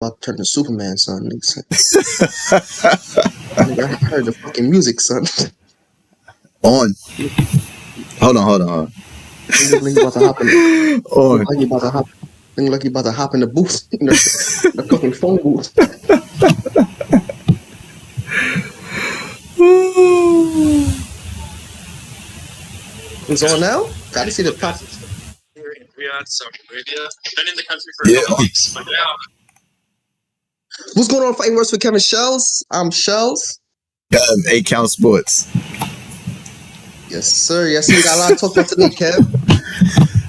about to turn to Superman, son. Nigga, I heard the fucking music, son. On. Hold on. Nigga about to hop in. On. Like he about to hop. Nigga like he about to hop in the booth, the fucking phone booth. It's on now. Gotta see the process. Here in Riyadh, Saudi Arabia. Been in the country for a couple weeks, but now. What's going on, Fighting Words with Kev and Shelz? I'm Shelz. Kev, 8 Count Sports. Yes, sir. Yes, we got a lot to talk about today, Kev.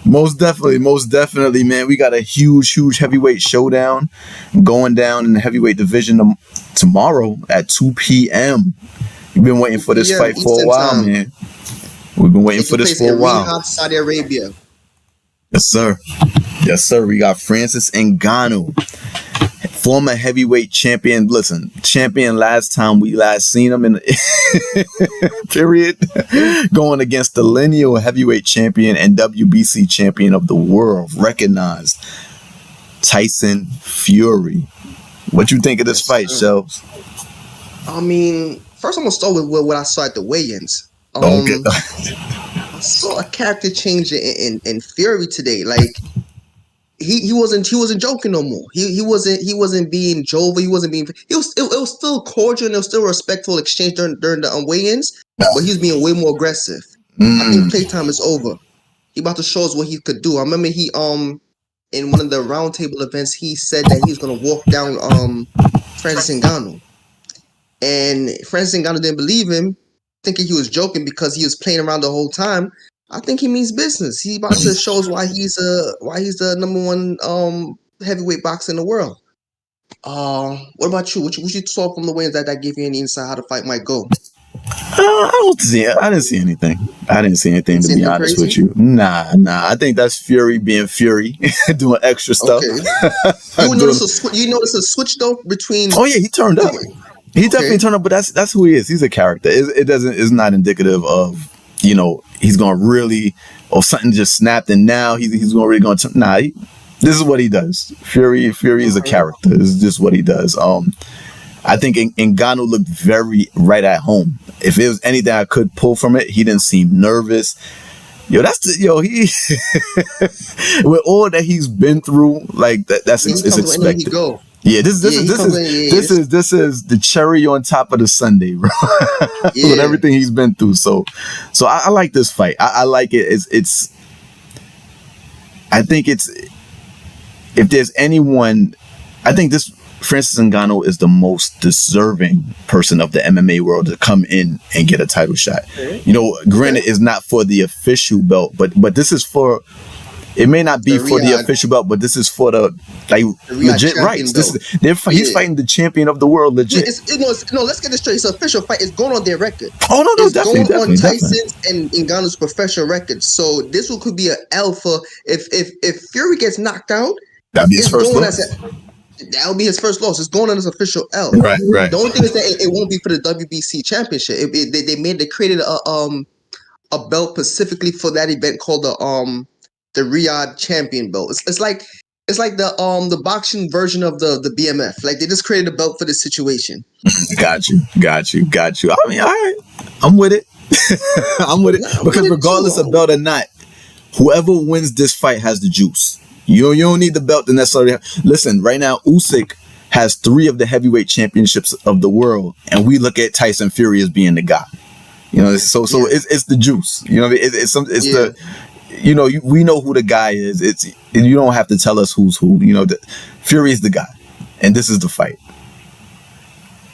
Most definitely, man. We got a huge heavyweight showdown going down in the heavyweight division tomorrow at 2 p.m. We've been waiting for this fight for a while, man. We've been waiting for this for a while. Riyadh, Saudi Arabia. Yes, sir. We got Francis Ngannou, former heavyweight champion. Listen, champion last time we last seen him in period, going against the lineal heavyweight champion and WBC champion of the world, recognized Tyson Fury. What you think of this fight, Shelz? I mean, first I'm gonna start with what I saw at the weigh-ins. Okay. I saw a character change in Fury today. Like he wasn't joking no more. He wasn't being jovial. It was still cordial and it was still a respectful exchange during the weigh-ins, but he was being way more aggressive. I think playtime is over. He about to show us what he could do. I remember he in one of the roundtable events he said that he was gonna walk down Francis Ngannou, and Francis Ngannou didn't believe him, thinking he was joking because he was playing around the whole time. I think he means business. He about to show us why he's the number one heavyweight boxer in the world. What about you? What you saw from the weigh-ins that gave you any insight how the fight might go? I didn't see anything. To be honest with you. Nah. I think that's Fury being Fury, doing extra stuff. Okay. You notice a switch though between. Oh yeah, he turned up. He definitely turned up, but that's who he is. He's a character. It's not indicative of, he's gonna really, or something just snapped and now he's really gonna this is what he does. Fury is a character. This is just what he does. I think Ngannou looked very right at home. If it was anything I could pull from it, he didn't seem nervous. He with all that he's been through, like that's expected. Yeah, this is the cherry on top of the sundae, bro. With everything he's been through. So I like this fight. I like it. I think if there's anyone, I think this Francis Ngannou is the most deserving person of the MMA world to come in and get a title shot. Granted, it's not for the official belt, but this is for. It may not be for the official belt, but this is for the legit rights. He's fighting the champion of the world, legit. Let's get this straight. It's an official fight. It's going on their record. Oh no, it's definitely, going on Tyson's and Ngannou's professional record. So this could be an L for if Fury gets knocked out. That'd be his first loss. That'll be his first loss. It's going on as official L. Right. The only thing is that it won't be for the WBC championship. They created a belt specifically for that event called the Riyadh champion belt. It's like the boxing version of the BMF. Like they just created a belt for this situation. Got you. I mean, all right, I'm with it. Because regardless of belt or not, whoever wins this fight has the juice. You don't need the belt to necessarily listen. Right now, Usyk has 3 of the heavyweight championships of the world, and we look at Tyson Fury as being the guy. So it's the juice. We know who the guy is. You don't have to tell us who's who. Fury is the guy, and this is the fight.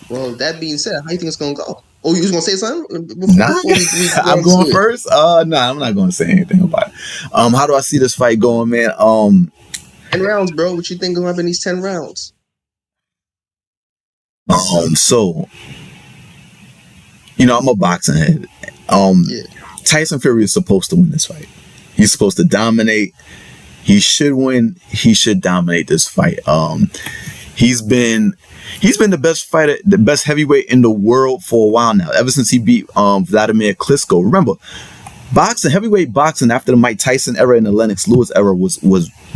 Well, that being said, how do you think it's gonna go? Oh, you was gonna say something? I'm going first. I'm not gonna say anything about it. How do I see this fight going, man? 10 rounds, bro. What you think gonna happen in these 10 rounds? So, I'm a boxing head. Tyson Fury is supposed to win this fight. He's supposed to dominate. He should win. He should dominate this fight. He's been the best fighter, the best heavyweight in the world for a while now. Ever since he beat Vladimir Klitschko. Remember, Boxing, heavyweight boxing after the Mike Tyson era and the Lennox Lewis era was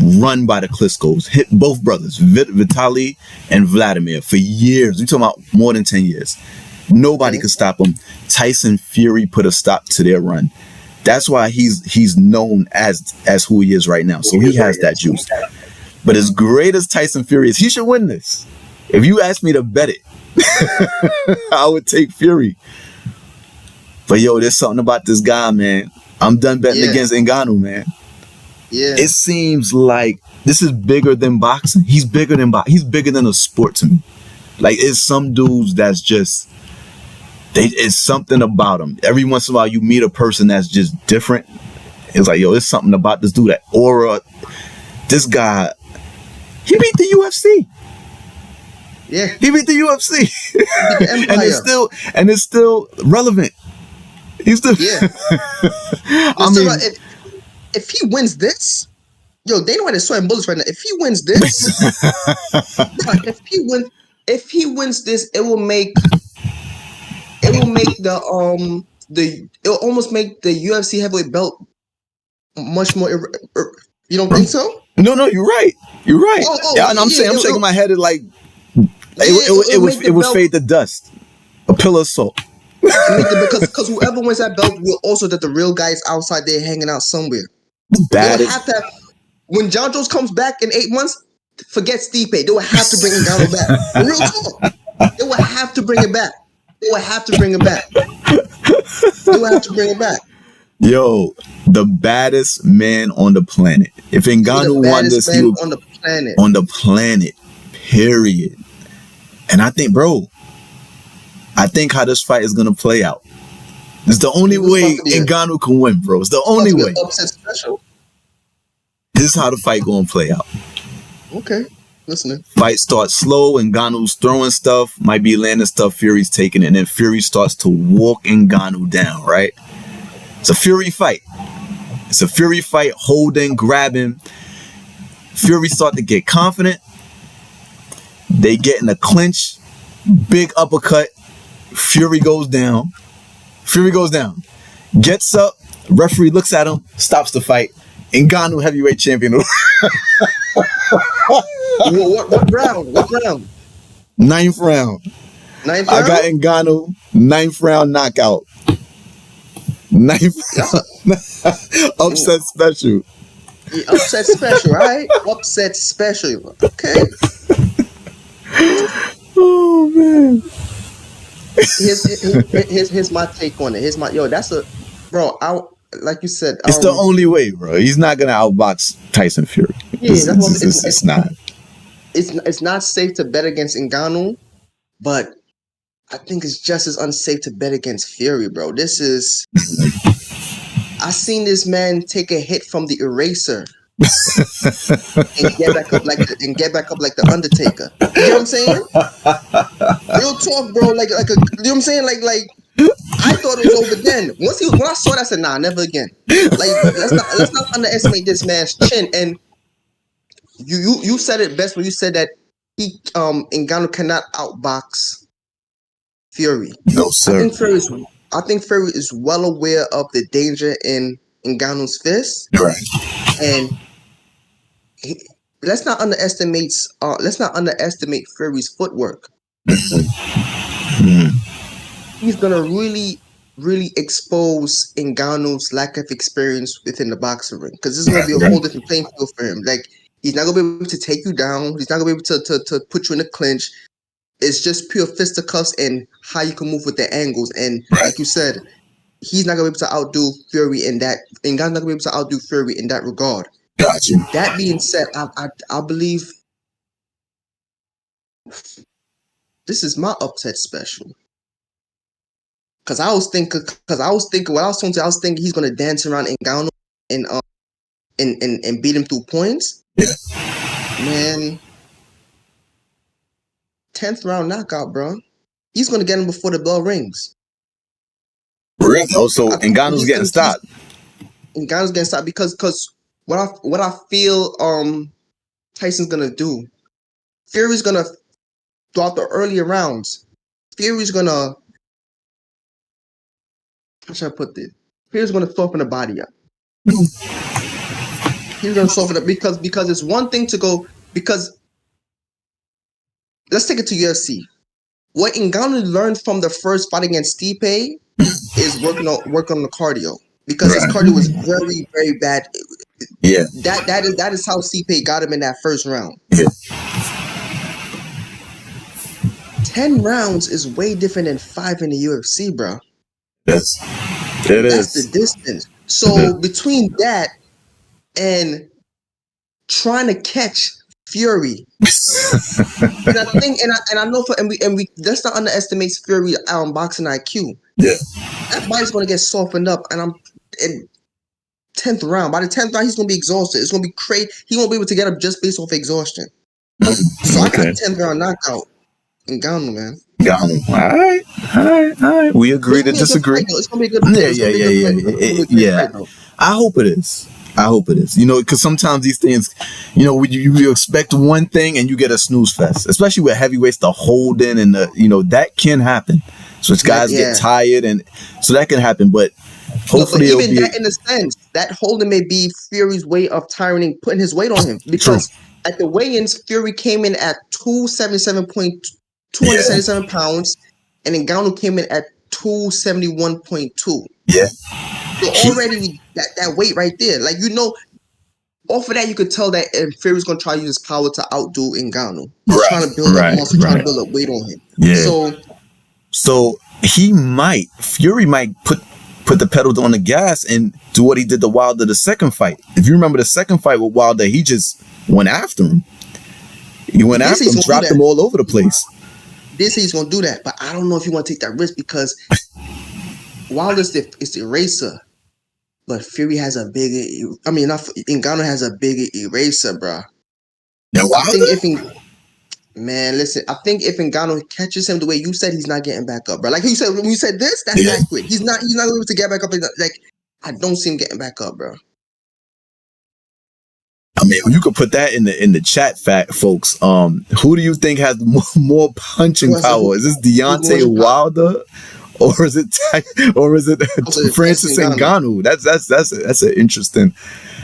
run by the Klitschko's. Hit both brothers, Vitaly and Vladimir, for years. We're talking about more than 10 years. Nobody could stop them. Tyson Fury put a stop to their run. That's why he's known as who he is right now. So he has that juice. But as great as Tyson Fury is, he should win this. If you ask me to bet it, I would take Fury. But yo, there's something about this guy, man. I'm done betting against Ngannou, man. Yeah. It seems like this is bigger than boxing. He's bigger than a sport to me. Like, it's some dudes that's just, it's something about them. Every once in a while you meet a person that's just different. It's like, yo, there's something about this dude, that aura. This guy, he beat the UFC. Yeah. He beat the UFC. He beat the Empire. and it's still relevant. He's still if he wins this, yo, Dana White is sweating bullets right now. If he wins this, if he wins this, it will almost make the UFC heavyweight belt much more. You don't think so? No, you're right. I'm shaking my head at like it would fade to dust, a pillar of salt. because whoever wins that belt will also that the real guys outside there hanging out somewhere. When John Jones comes back in 8 months, forget Stipe. They will have to bring Ngannou back. Real talk. They will have to bring it back. Yo, the baddest man on the planet. If Ngannou won this, he would on the planet. Period. And I think, how this fight is gonna play out. It's the only way Ngannou can win, bro. It's the only way. Upset special. This is how the fight gonna play out. Okay, listening. Fight starts slow. Ngannou's throwing stuff, might be landing stuff. Fury's taking it, and then Fury starts to walk Ngannou down. Right? It's a Fury fight. Holding, grabbing. Fury start to get confident. They get in a clinch. Big uppercut. Fury goes down. Gets up. Referee looks at him. Stops the fight. Ngannou heavyweight champion. What round? Ninth round. I got Ngannou. 9th round knockout. 9th round. Upset special. Yeah, upset special, right? Upset special. Okay. Oh man. Here's my take on it. That's a bro. Like you said, it's the only way, bro. He's not gonna outbox Tyson Fury. Yeah, it's not. It's not safe to bet against Ngannou, but I think it's just as unsafe to bet against Fury, bro. I seen this man take a hit from the eraser and get back up like the Undertaker. You know what I'm saying? Real talk, bro. You know what I'm saying? Like I thought it was over then. When I saw that, I said, nah, never again. Like let's not underestimate this man's chin. And you said it best when you said that Ngannou cannot outbox Fury. No, sir. I think Fury is well aware of the danger in Ngannou's fist. Right. And let's not underestimate Fury's footwork. He's gonna really, really expose Ngannou's lack of experience within the boxing ring, because this is gonna be a whole different playing field for him. Like, he's not gonna be able to take you down. He's not gonna be able to put you in a clinch. It's just pure fisticuffs and how you can move with the angles. And like you said, he's not gonna be able to outdo Fury in that. Ngannou's not gonna be able to outdo Fury in that regard. Gotcha. That being said, I believe this is my upset special. Cause I was thinking he's gonna dance around Ngannou and beat him through points. Yeah. Man, 10th round knockout, bro. He's gonna get him before the bell rings. Really? Also, Ngannou's getting stopped. Ngannou's getting stopped because what I feel Tyson's gonna do. Fury's gonna, throughout the earlier rounds, Fury's gonna, how should I put this? Fury's gonna soften the body up. He's gonna soften it because it's one thing to go because let's take it to UFC. What Ngannou learned from the first fight against Stipe is working on the cardio because his cardio was very very bad. Yeah. That is how Stipe got him in that first round. Yeah. 10 rounds is way different than 5 in the UFC, bro. That's the distance. So between that and trying to catch Fury, and I think, and I know we let's not underestimate Fury boxing IQ. Yeah, that body's gonna get softened up, and I'm in 10th round. By the 10th round, he's gonna be exhausted. It's gonna be crazy. He won't be able to get up just based off exhaustion. So I got 10th round knockout in Ngannou, man. All right. We agree to disagree. It's gonna be a good. Yeah. I hope it is. You know, because sometimes these things, you know, you expect one thing and you get a snooze fest, especially with heavyweights, the holding and that can happen. So guys get tired, and so that can happen. But hopefully, but even that, in a sense, that holding may be Fury's way of putting his weight on him, because at the weigh-ins, Fury came in at 277 pounds, and Ngannou came in at 271.2. Yeah. So already that weight right there, like, off of that you could tell that Fury's gonna try to use his power to outdo Ngannou. He's trying to build up muscle, trying to build up weight on him. Yeah. So Fury might put the pedal on the gas and do what he did to Wilder the second fight. If you remember the second fight with Wilder, he just went after him. He went after him, dropped him all over the place. This he's gonna do that, but I don't know if you want to take that risk because Wilder's is the eraser. But Fury has a bigger. Ngannou has a bigger eraser, bro. Now, I think if Ngannou catches him the way you said, he's not getting back up, bro. Like you said, when you said this, that's accurate. He's not able to get back up. Like, I don't see him getting back up, bro. I mean, you could put that in the chat, folks. Who do you think has more punching power? Is this Deontay Wilder? Or is it Francis Ngannou? That's an interesting.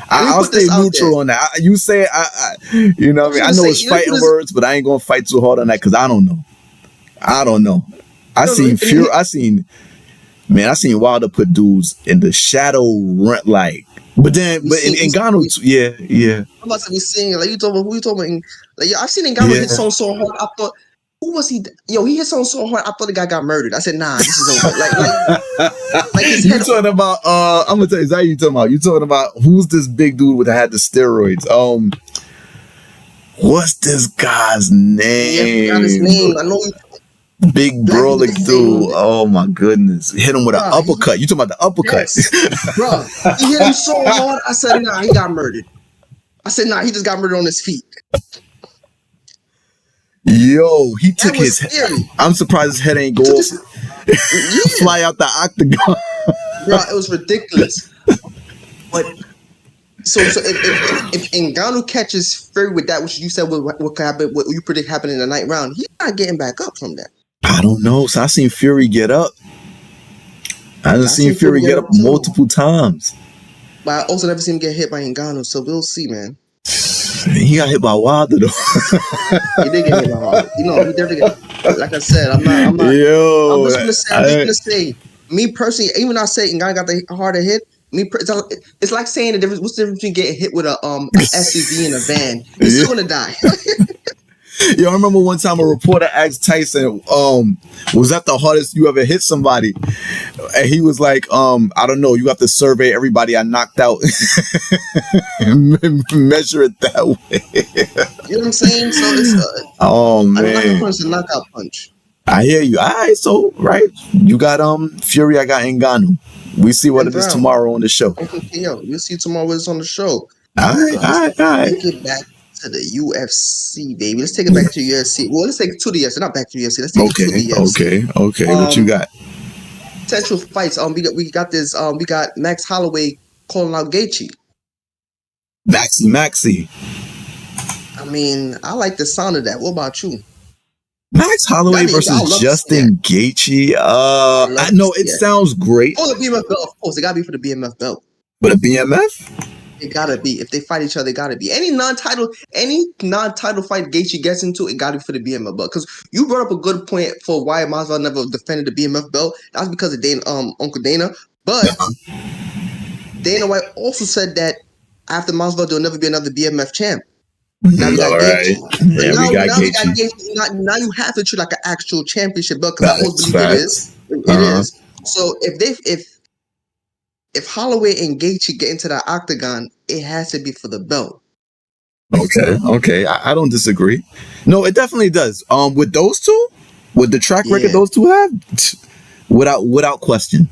I'll stay neutral on that. You say I you know what I mean? I know it's fighting words, but I ain't gonna fight too hard on that because I don't know. I seen Wilder put dudes in the shadow like. But Ngannou, yeah. I'm about to be seeing, like, you talking about, like, I've seen Ngannou hit someone so hard. I thought, who was he? He hit someone so hard. I thought the guy got murdered. I said, nah, this is over. like his head. You talking about? I'm gonna tell you exactly what you talking about. You talking about who's this big dude with had the steroids? What's this guy's name? Yeah, I forgot his name. I know. Big brolic dude. Oh my goodness! Hit him with an uppercut. You talking about the uppercut? Yes. Bro, he hit him so hard. I said, nah, he got murdered. I said, nah, he just got murdered on his feet. Yo, he took his head. I'm surprised his head ain't go off. Fly out the octagon. Bro, it was ridiculous. But so if Ngannou catches Fury with that, which you said what could happen, what you predict happened in the 9th round, he's not getting back up from that. I don't know. So I seen Fury get up. I seen Fury get up multiple times. But I also never seen him get hit by Ngannou, so we'll see, man. He got hit by Wilder though. He did get hit by Wilder. He definitely got, like I said, I'm not. Yo, I'm just gonna say, me personally, even I say Ngannou got the harder hit. It's like saying the difference. What's the difference between getting hit with a SUV and a van? You're still gonna die. Yo, I remember one time a reporter asked Tyson, was that the hardest you ever hit somebody? And he was like, I don't know, you have to survey everybody I knocked out and measure it that way. You know what I'm saying? So it's man. It's a knockout punch. I hear you. All right, so you got Fury, I got Ngannou. We see what it is tomorrow on the show. Yo, we'll see tomorrow what is on the show. All right. Take it back to the UFC, baby. Let's take it back to the UFC. Well, let's take it to the UFC, not back to the UFC. Let's take it to the UFC. Okay. What you got? Potential fights. We got this. We got Max Holloway calling out Gaethje. Maxi. I mean, I like the sound of that. What about you? Max Holloway versus Justin Gaethje. I know it sounds great. Oh, the BMF belt, of course, it gotta be for the BMF belt. But a BMF? It gotta be. If they fight each other, it gotta be. Any non-title fight Gaethje gets into, it gotta be for the BMF belt. Because you brought up a good point for why Masvidal never defended the BMF belt. That's because of Uncle Dana. But Dana White also said that after Masvidal, there'll never be another BMF champ. Now we got Gaethje. Yeah, we got Gaethje. Now you have to treat like an actual championship belt, because I always believe it is. It is. So if Holloway and Gaethje get into the octagon, it has to be for the belt. Okay. I don't disagree. No, it definitely does. With those two, with the track record those two have, without question.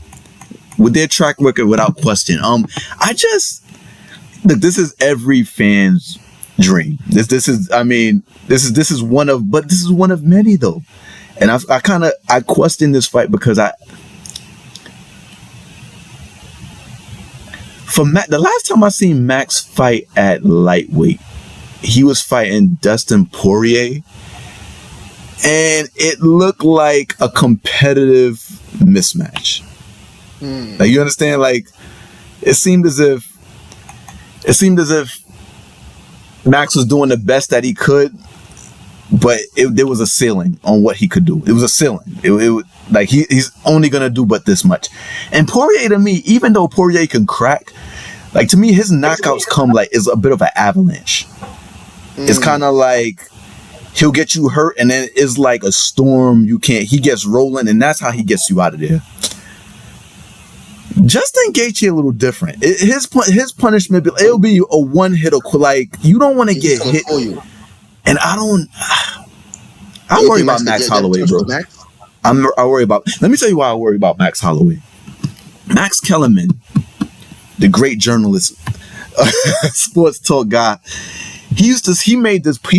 With their track record, without question. I just look. This is every fan's dream. This is one of many though, and I question this fight because the last time I seen Max fight at lightweight, he was fighting Dustin Poirier, and it looked like a competitive mismatch. Like, you understand? Like, it seemed as if Max was doing the best that he could, but there was a ceiling on what he could do. It was a ceiling. It like he's only gonna do but this much. And Poirier, to me, even though Poirier can crack, like, to me, his knockouts come like is a bit of an avalanche. It's kind of like he'll get you hurt, and then it's like a storm. He gets rolling, and that's how he gets you out of there. Justin Gaethje a little different. His punishment, it'll be a one hit or like you don't want to get hit. And I worry about Max Holloway, bro. I worry about. Let me tell you why I worry about Max Holloway. Max Kellerman, the great journalist, sports talk guy. He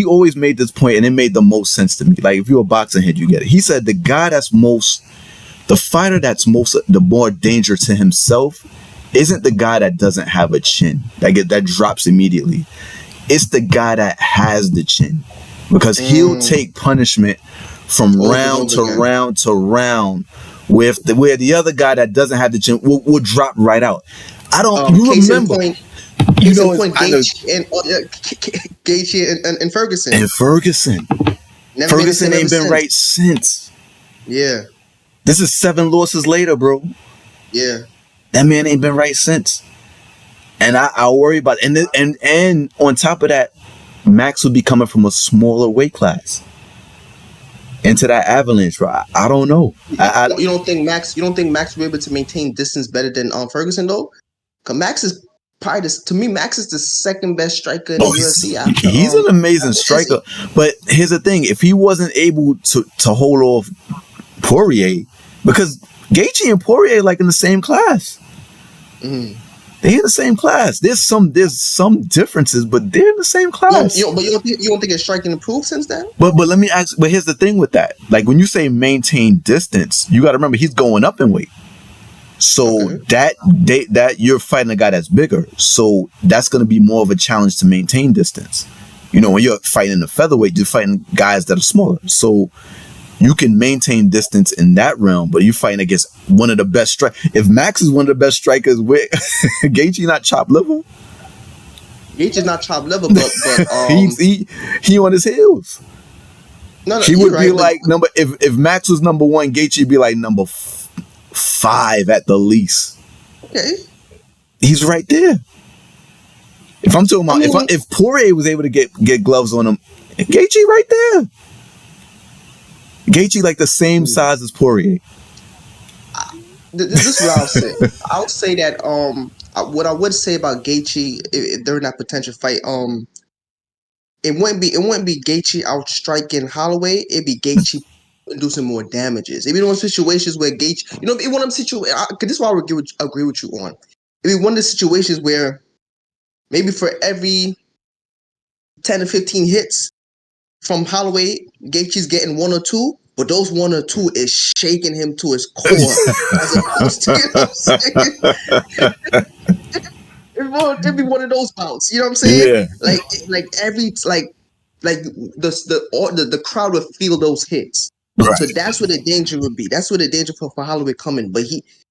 always made this point, and it made the most sense to me. Like, if you're a boxing head, you get it. He said the fighter that's the more danger to himself isn't the guy that doesn't have a chin, that drops immediately. It's the guy that has the chin, because he'll take punishment from round to round to round, where the other guy that doesn't have the chin will drop right out. I don't. You remember? Gaethje and Ferguson. Ferguson ain't been right since. Yeah. This is 7 losses later, bro. Yeah. That man ain't been right since. And I worry about it. And on top of that, Max will be coming from a smaller weight class into that avalanche, bro. I don't know. You don't think Max will be able to maintain distance better than Ferguson though? Because Max is probably Max is the second best striker in the UFC. He's an amazing striker. But here's the thing: if he wasn't able to hold off Poirier, because Gaethje and Poirier like in the same class. They're in the same class. There's some differences, but they're in the same class. You don't think his striking improved since then? But let me ask. But here's the thing with that: like, when you say maintain distance, you got to remember he's going up in weight. So that you're fighting a guy that's bigger. So that's going to be more of a challenge to maintain distance. You know, when you're fighting a featherweight, you're fighting guys that are smaller. So you can maintain distance in that realm, but you're fighting against one of the best strikers. If Max is one of the best strikers, with Gaethje not chopped liver. Gaethje's not chopped liver, but he on his heels. No, he would be like number. If Max was number 1, Gaethje would be like number 5 at the least. Okay, he's right there. If I'm talking about, if Poirier was able to get gloves on him, Gaethje right there. Gaethje like the same size as Poirier. This is what I'll say. I'll say that what I would say about Gaethje during that potential fight, it wouldn't be Gaethje outstriking Holloway. It'd be Gaethje inducing more damages. It'd be one of those situations where Gaethje, one of them situations. This is why I would agree with you on. It'd be one of the situations where maybe for every 10 or 15 hits from Holloway, Gaethje's getting 1 or 2, but those 1 or 2 is shaking him to his core. As opposed to, it'd be one of those bouts. You know what I'm saying? Yeah. Like every like the crowd would feel those hits. Right. So that's where the danger would be. That's where the danger for Holloway coming. But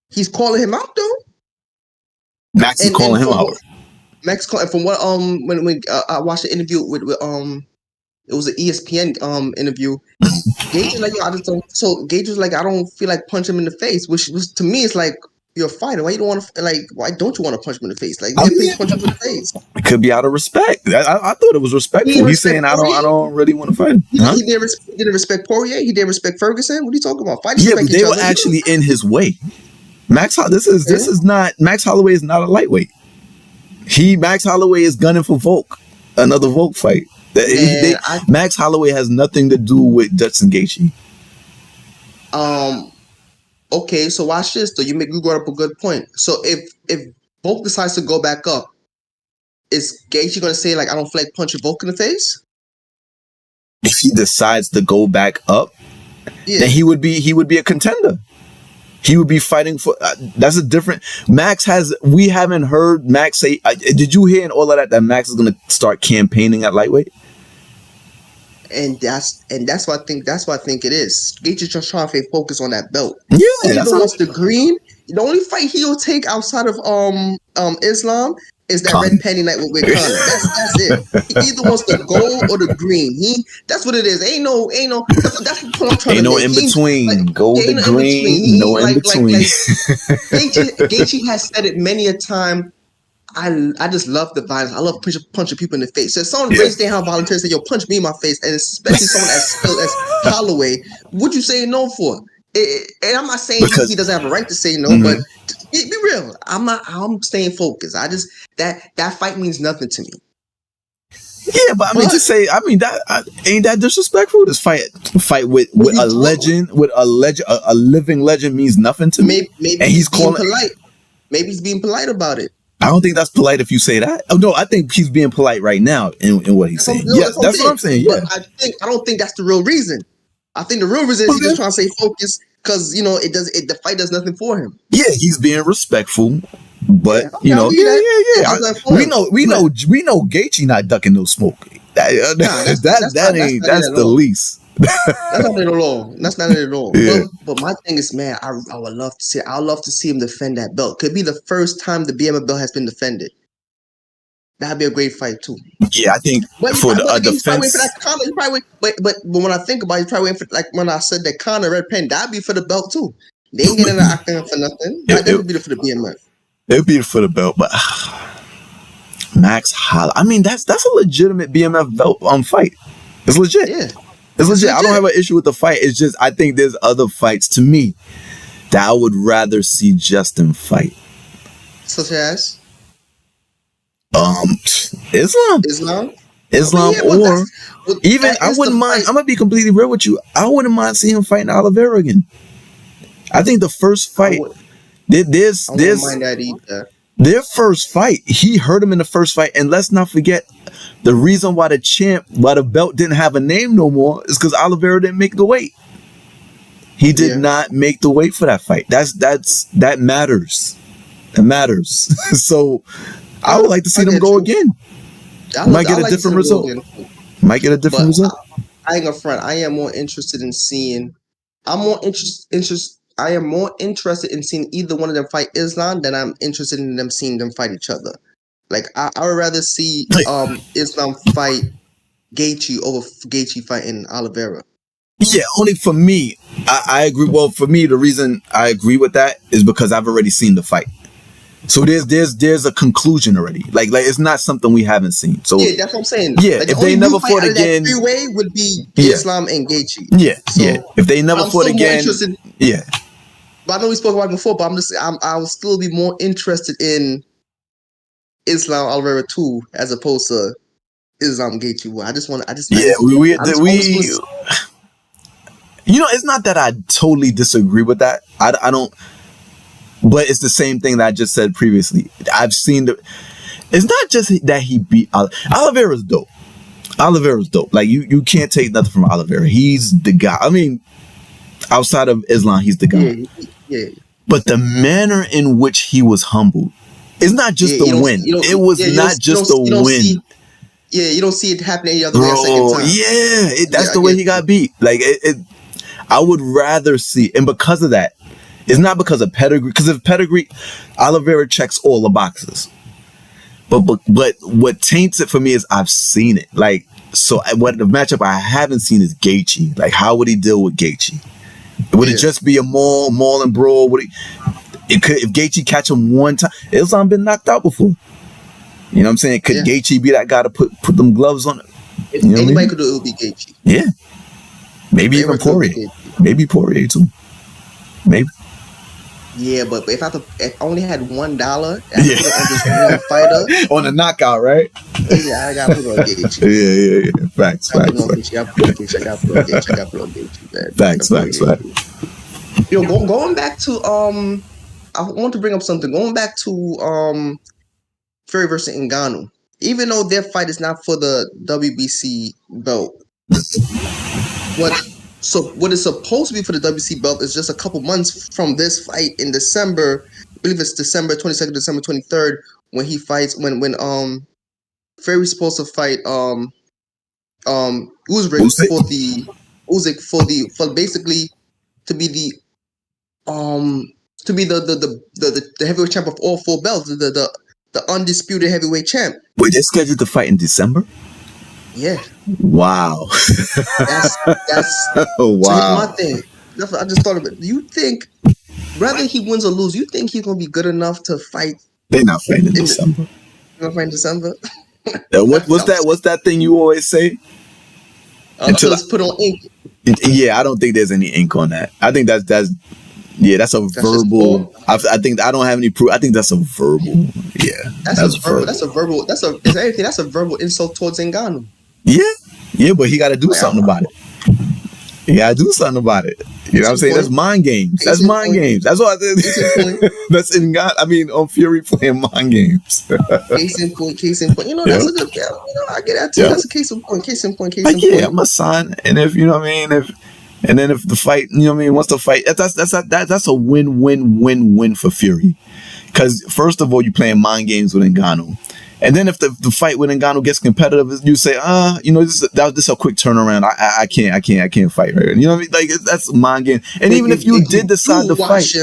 he's calling him out though. Max is calling him out. Max calling from what when I watched the interview with it was an ESPN interview. Gaethje like, yo, I just don't. So Gaethje was like, I don't feel like punching him in the face, which was to me, it's like, you're a fighter. Why you don't want to Why don't you want to punch him in the face? Like, please punch him in the face. It could be out of respect. I thought it was respectful. He's saying I don't really want to fight him. Huh? He didn't respect Poirier. He didn't respect Ferguson. What are you talking about? Fighting but they were actually in his way. Max Holloway is not a lightweight. Max Holloway is gunning for Volk, another Volk fight. Max Holloway has nothing to do with Dustin Gaethje. Okay, so watch this though. You brought up a good point. So if Volk decides to go back up, is Gaethje going to say like, I don't feel like punching Volk in the face? If he decides to go back up, then he would be a contender. He would be fighting for. That's a different. We haven't heard Max say. Did you hear in all of that Max is going to start campaigning at lightweight? And that's what I think. That's what I think it is. Gaethje just trying to focus on that belt. Yeah, that's wants the green. The only fight he'll take outside of Islam is that red penny night with Conor. That's it. He either wants the gold or the green. That's what it is. Ain't no. That's what I'm trying to make. Ain't no in between. Gold and green. No in between. Gaethje has said it many a time. I just love the violence. I love punching people in the face. So if someone raised their hand volunteers and say, yo, punch me in my face, and especially someone as Holloway, what you say no for? And I'm not saying he doesn't have a right to say no, but be real. I'm staying focused. That fight means nothing to me. Yeah, but ain't that disrespectful? This fight with a legend, a living legend means nothing to me. Maybe and he's calling polite. Maybe he's being polite about it. I don't think that's polite if you say that. Oh no, I think he's being polite right now in what he's saying. Yes, that's what I'm saying. Yeah, but I don't think that's the real reason. I think the real reason is he's just trying to stay focused because the fight does nothing for him. Yeah, he's being respectful, but we know Gaethje not ducking no smoke. That's the least. That's not it at all. That's not it at all. Yeah. But my thing is, man, I would love to see. I would love to see him defend that belt. Could be the first time the BMF belt has been defended. That'd be a great fight too. Yeah, I think for the defense. But when I think about it, he's probably waiting for, like when I said that Conor red pen, that'd be for the belt too. They ain't getting an octagon for nothing. That would be for the BMF. It'd be for the belt, but Max Holloway. I mean, that's a legitimate BMF belt fight. It's legit. Yeah. It's legit. I don't have an issue with the fight. It's just I think there's other fights to me that I would rather see Justin fight. Such as Islam, or even I wouldn't mind. I'm gonna be completely real with you. I wouldn't mind seeing him fighting Oliveira again. I think the first fight, their first fight, he hurt him in the first fight, and let's not forget. The reason why the belt didn't have a name no more is because Oliveira didn't make the weight. He did not make the weight for that fight. That matters. It matters. So I would like to see them go again. Might get a different result. Might get a different result. I ain't gonna front. I am more interested in seeing. I am more interested in seeing either one of them fight Islam than I'm interested in them seeing them fight each other. Like I would rather see Islam fight Gaethje over Gaethje fighting Oliveira. Yeah, only for me. I agree. Well, for me, the reason I agree with that is because I've already seen the fight. So there's a conclusion already. Like it's not something we haven't seen. So yeah, that's what I'm saying. Yeah, like, if they never fought again, three-way would be Islam and Gaethje. Yeah, so If they never fought again, But I know we spoke about it before. But I will still be more interested in Islam Oliveira 2 as opposed to Islam Gaethje 1. It's not that I totally disagree with that. I don't, but it's the same thing that I just said previously. I've seen it's not just that he beat Oliveira's dope. Oliveira's dope. Like you can't take nothing from Oliveira. He's the guy. I mean, outside of Islam, he's the guy. Yeah. But the manner in which he was humbled. It's not just the win. It was not just the win. you don't see it happen any other way a second time. Yeah, that's the way he got beat. Like I would rather see, and because of that, it's not because of pedigree. Because of pedigree, Oliveira checks all the boxes. But what taints it for me is I've seen it. Like, so what the matchup I haven't seen is Gaethje. Like, how would he deal with Gaethje? Would it just be a maul and brawl? If Gaethje catch him one time, Islam been knocked out before. You know what I'm saying? Could Gaethje be that guy to put them gloves on? If anybody could do it, it would be Gaethje. Yeah. Maybe even Poirier. Maybe Poirier too. Maybe. Yeah, but if I only had $1, I put it on this one fighter on a knockout, right? Yeah, I got to put on Gaethje. Yeah. Facts. I got to put on Gaethje, man. Facts. You know, going back to I want to bring up something. Going back to Fury versus Ngannou. Even though their fight is not for the WBC belt, what is supposed to be for the WBC belt is just a couple months from this fight in December. I believe it's December 22nd, December 23rd when he fights. When Fury's supposed to fight Usyk for basically to be the heavyweight champ of all 4 belts, the undisputed heavyweight champ. Wait, they're scheduled to fight in December? Yeah. Wow. That's wow. my thing. That's what I just thought of it. Do you think, whether he wins or lose, you think he's gonna be good enough to fight? They're not fighting in December. They're not fighting in December. What's that thing you always say? Until it's put on ink. Yeah, I don't think there's any ink on that. I think that's a verbal. I think I don't have any proof. I think that's a verbal. Yeah, that's a verbal. That's a verbal insult towards Ngannou. Yeah, but he got to do something about it. You know what I'm saying? That's mind games. That's mind games. That's what I think. That's in God. I mean, on Fury playing mind games. Case in point. You know, that's a good. I get that too. Yeah. That's a case in point. I'm a son, and if you know what I mean, if the fight, you know what I mean, once the fight, that's a win for Fury, because first of all, you're playing mind games with Ngannou. And then if the fight with Ngannou gets competitive, you say, this is a quick turnaround. I can't fight her. You know what I mean? Like, that's mind game. And even if you did decide to fight,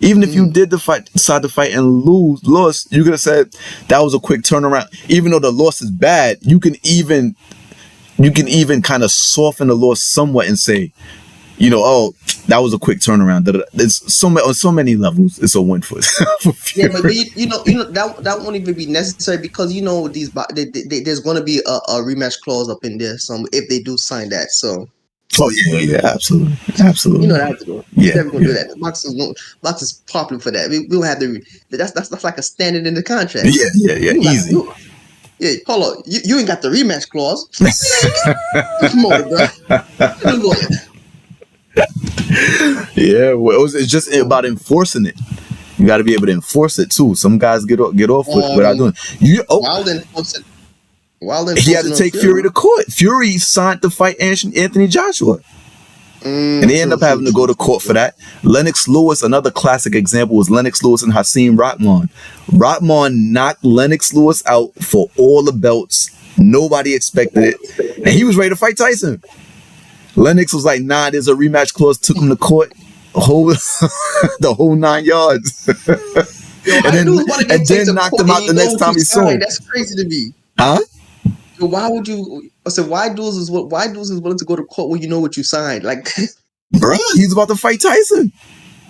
decide to fight and lost, you could have said that was a quick turnaround. Even though the loss is bad, you can even kind of soften the loss somewhat and say, that was a quick turnaround. It's on so many levels. It's a win for Fury. Yeah, but that won't even be necessary because there's going to be a rematch clause up in there. If they do sign that, so. Oh yeah, absolutely. You know that. Yeah, never gonna do that. Box is popular for that. We don't have to. That's like a standard in the contract. Yeah, easy. Yeah, hold on. You ain't got the rematch clause. Come on, bro. Yeah, well, it's just about enforcing it. You got to be able to enforce it too. Some guys get off without doing it. He had to take Fury to court. Fury signed to fight Anthony Joshua. And they end up having to go to court for that. Lennox Lewis, another classic example, was Lennox Lewis and Hasim Rahman. Rahman knocked Lennox Lewis out for all the belts. Nobody expected it. And he was ready to fight Tyson. Lennox was like, nah, there's a rematch clause, took him to court, the whole 9 yards. and then knocked him out the next time he saw him. That's crazy to me. Huh? Why would you? I said, why dudes is willing to go to court when you know what you signed? Like, bro, he's about to fight Tyson.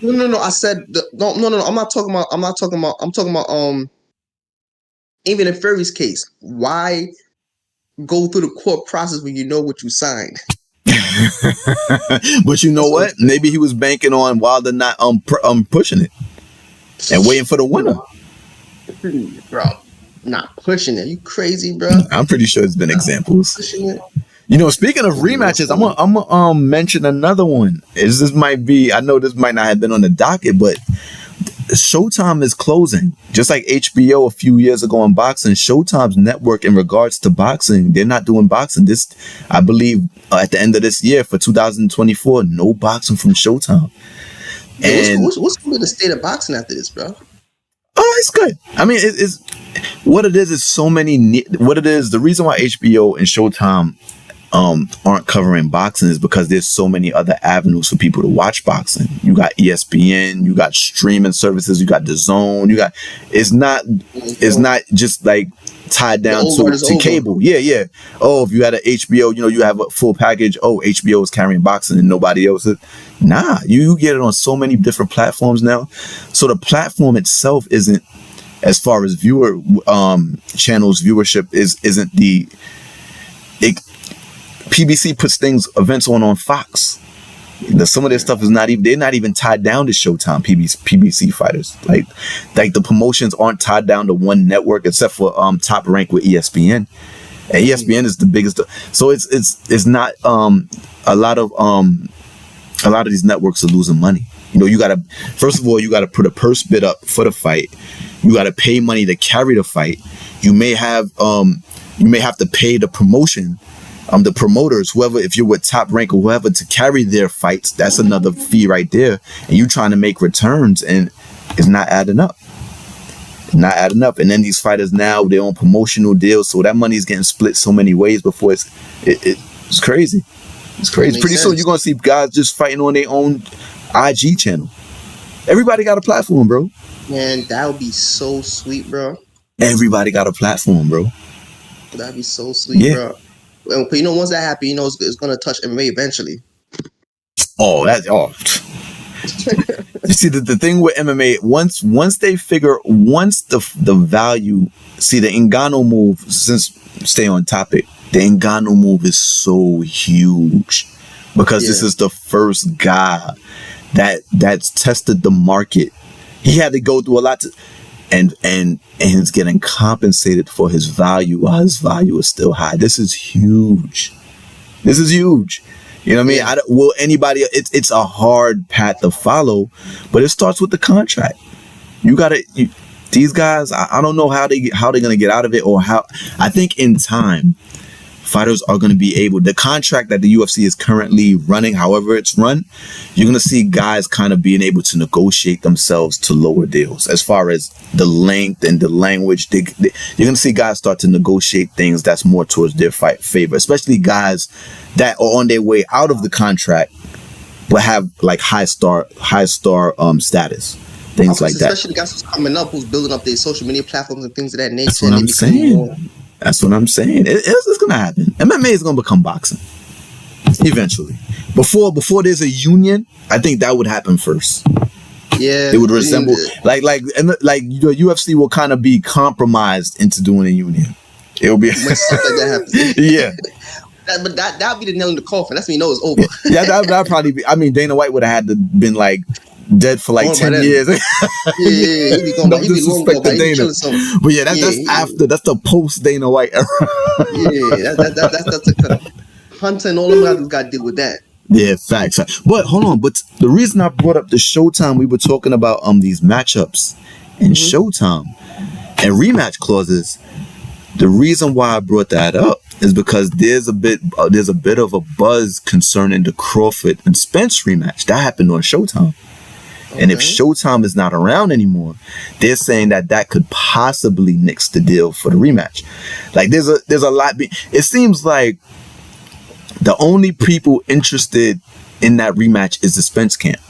No. I said no. I'm talking about. Even in Fury's case, why go through the court process when you know what you signed? But you know what? Maybe he was banking on Wilder not pushing it and waiting for the winner. Bro, not pushing it. You crazy, bro? I'm pretty sure there's been examples. You know, speaking of rematches, I'm gonna mention another one. This might be, I know this might not have been on the docket, but Showtime is closing. Just like HBO a few years ago on boxing, Showtime's network in regards to boxing, they're not doing boxing. This, I believe, at the end of this year for 2024, no boxing from Showtime. And what's going to be the state of boxing after this, bro? Oh, it's good. I mean, it's what it is so many. What it is, the reason why HBO and Showtime aren't covering boxing is because there's so many other avenues for people to watch boxing. You got ESPN, you got streaming services, you got DAZN, you got it's not just like tied down to cable. Yeah. Oh, if you had an HBO, you have a full package. Oh, HBO is carrying boxing and nobody else is. Nah, you get it on so many different platforms now. So the platform itself isn't, as far as channels viewership isn't the. PBC puts events on Fox. Some of their stuff is they're not even tied down to Showtime. PBC fighters, like the promotions aren't tied down to one network except for Top Rank with ESPN, and ESPN is the biggest. So it's not a lot of these networks are losing money. You gotta, first of all, you gotta put a purse bid up for the fight. You gotta pay money to carry the fight. You may have to pay the promotion. The promoters, whoever, if you're with Top Rank or whoever, to carry their fights, that's another fee right there. And you trying to make returns, and it's not adding up. And then these fighters now, they're on promotional deals, so that money is getting split so many ways before it's crazy. It's crazy. Pretty soon you're gonna see guys just fighting on their own IG channel. Everybody got a platform, bro. Man, that would be so sweet, bro. Everybody got a platform, bro. That'd be so sweet, bro. But once that happens, it's gonna touch MMA eventually. You see, the thing with MMA, once the value, see the Ngannou move, since stay on topic, the Ngannou move is so huge because this is the first guy that's tested the market. He had to go through a lot and he's getting compensated for his value while his value is still high. This is huge. You know what I mean? Will anybody? It's a hard path to follow, but it starts with the contract. These guys. I don't know how they're gonna get out of it, or how. I think in time, fighters are going to be able, the contract that the UFC is currently running, however it's run, you're going to see guys kind of being able to negotiate themselves to lower deals. As far as the length and the language, you're going to see guys start to negotiate things that's more towards their fight favor, especially guys that are on their way out of the contract but have like high star status. Things like that. Especially guys who's coming up, who's building up their social media platforms and things of that nature. That's what I'm saying. That's what I'm saying. It's going to happen. MMA is going to become boxing eventually. Before there's a union, I think that would happen first. Yeah, it would resemble like the UFC will kind of be compromised into doing a union. It will be when stuff like that happens. Yeah. But that would be the nail in the coffin. That's when you know it's over. Yeah, that'd probably be. I mean, Dana White would have had to been like dead for like 10 years. He'd be going back. He'd be long gone, Dana. But yeah, that's after. That's the post Dana White era. That's a Hunter and all of them got to deal with that. Yeah, facts. But hold on. But the reason I brought up the Showtime, we were talking about these matchups and Showtime and rematch clauses. The reason why I brought that up is because there's a bit of a buzz concerning the Crawford and Spence rematch that happened on Showtime. Okay. And if Showtime is not around anymore, they're saying that could possibly nix the deal for the rematch. Like there's a lot. It seems like the only people interested in that rematch is the Spence camp.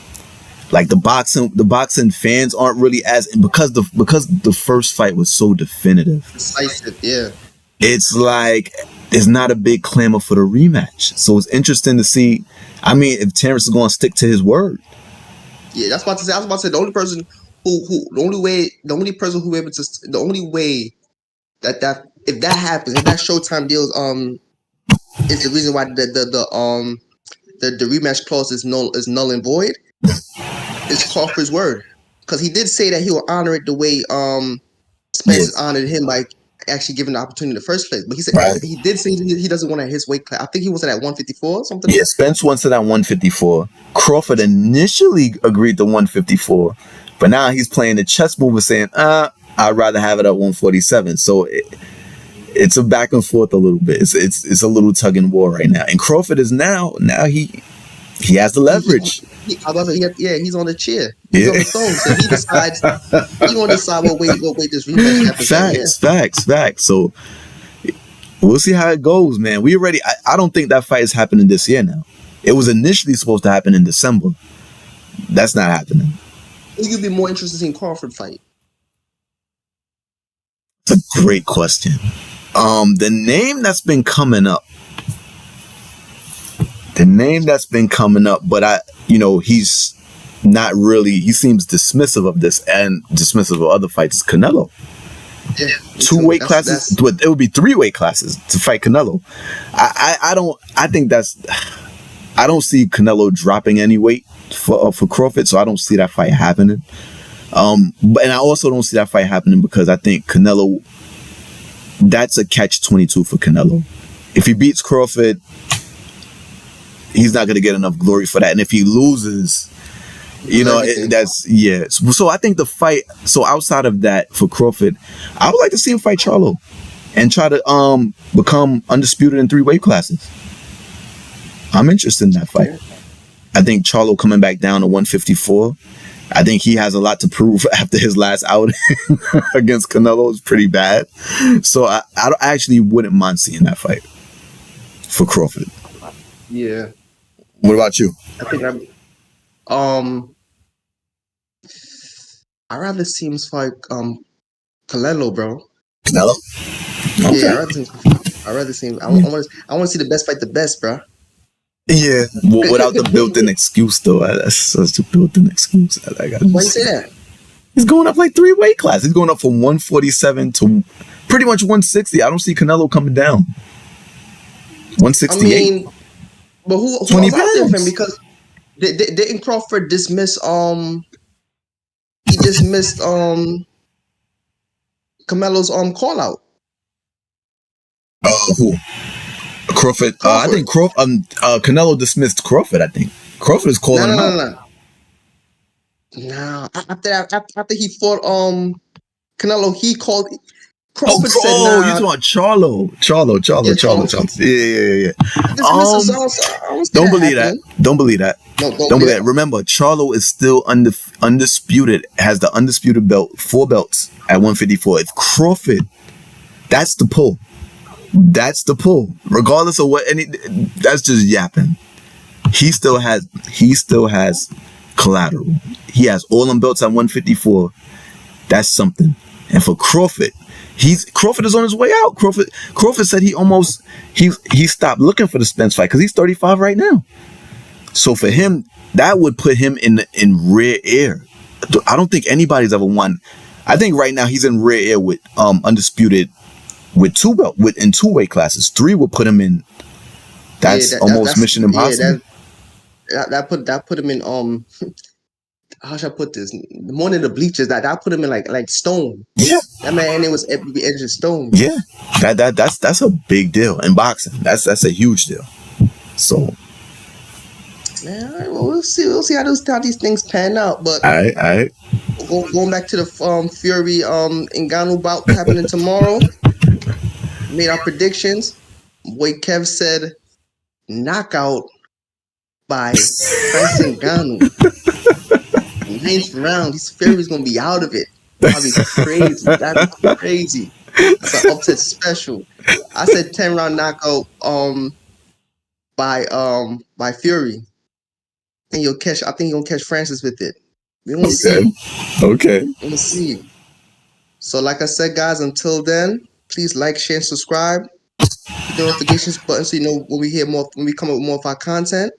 Like the boxing fans aren't really because the first fight was so definitive, decisive. Yeah, it's like there's not a big clamor for the rematch. So it's interesting to see. I mean, if Terrence is going to stick to his word. Yeah, that's what I was about to say. The only person the only way that if that happens, if that Showtime deal is the reason why the rematch clause is null and void. It's Crawford's word, because he did say that he will honor it the way Spence honored him by actually giving the opportunity in the first place. But he said he did say he doesn't want at his weight class. I think he was at 154 or something. Yeah, Spence wants it at 154. Crawford initially agreed to 154, but now he's playing the chess move and saying, I'd rather have it at 147. So it's a back and forth a little bit. It's a little tug and war right now. And Crawford is now he has the leverage. He's on the chair. He's on the throne, so he decides he gonna decide what way this rematch happens. Facts. So we'll see how it goes, man. I don't think that fight is happening this year now. It was initially supposed to happen in December. That's not happening. Who you'd be more interested in Crawford fight? It's a great question. The name that's been coming up, but he's not really, he seems dismissive of this and dismissive of other fights, is Canelo. Yeah, 2 weight classes, it would be 3 weight classes to fight Canelo. I don't see Canelo dropping any weight for Crawford, so I don't see that fight happening. And I also don't see that fight happening because I think Canelo, that's a catch-22 for Canelo. If he beats Crawford, he's not going to get enough glory for that. And if he loses, So I think the fight, so outside of that for Crawford, I would like to see him fight Charlo and try to become undisputed in 3 weight classes. I'm interested in that fight. I think Charlo coming back down to 154, I think he has a lot to prove after his last outing against Canelo is pretty bad. So I actually wouldn't mind seeing that fight for Crawford. Yeah. What about you? I think I rather see him fight Canelo, bro. Canelo? Okay. Yeah, I rather see him. I want to see the best fight the best, bro. Yeah, without the built-in excuse, though. That's such a built-in excuse. Why you say that? He's going up like 3 weight classes. He's going up from 147 to pretty much 160. I don't see Canelo coming down. 168. I mean, but who 20 out there for him? pounds. Because didn't Crawford dismiss he dismissed Canelo's call out. Who? Crawford. I think Canelo dismissed Crawford. I think Crawford is calling him out. No. After he fought Canelo, he called Crawford. Said, nah. You talking about Charlo? Yeah. Don't believe that. Don't believe that. No, don't believe that. Remember, Charlo is still undisputed. Has the undisputed belt, 4 belts at 154. If Crawford, that's the pull. That's the pull. Regardless of what that's just yapping. He still has collateral. He has all them belts at 154. That's something. And for Crawford, Crawford is on his way out. Crawford said he stopped looking for the Spence fight because he's 35 right now. So for him, that would put him in rare air. I don't think anybody's ever won. I think right now he's in rare air with undisputed with 2 weight classes. 3 would put him in. That's almost Mission Impossible. That put him in how should I put this? One of the bleachers that put him in like stone. Yeah, that man it was every edge of stone. Yeah, that's a big deal in boxing. That's a huge deal. So, man, all right, well, we'll see how these things pan out. But all right. Going back to the Fury Ngannou bout happening tomorrow. Made our predictions. Boy Kev said knockout by Tyson Ngannou. 9th round. This Fury's gonna be out of it. That'd be crazy. It's an upset special. I said 10-round knockout by Fury. And I think you'll catch Francis with it. We're gonna see. Okay. We're gonna see. So like I said, guys, until then, please like, share, and subscribe. Hit the notifications button so you know when we come up with more of our content.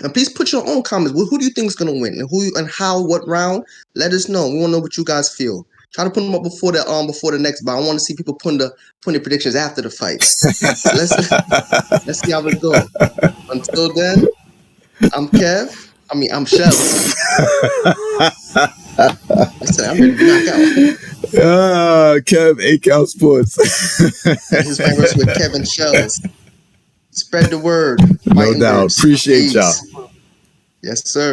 And please put your own comments. Who do you think is gonna win? And how? What round? Let us know. We want to know what you guys feel. Try to put them up before the next bout. I want to see people putting the predictions after the fight. Let's see how it goes. Until then, I'm Kev. I'm Shelz. I'm ready to knock out. Kev, 8 Count Sports. His fingers with Kev and Shelz. Spread the word. No doubt. Appreciate y'all. Yes, sir.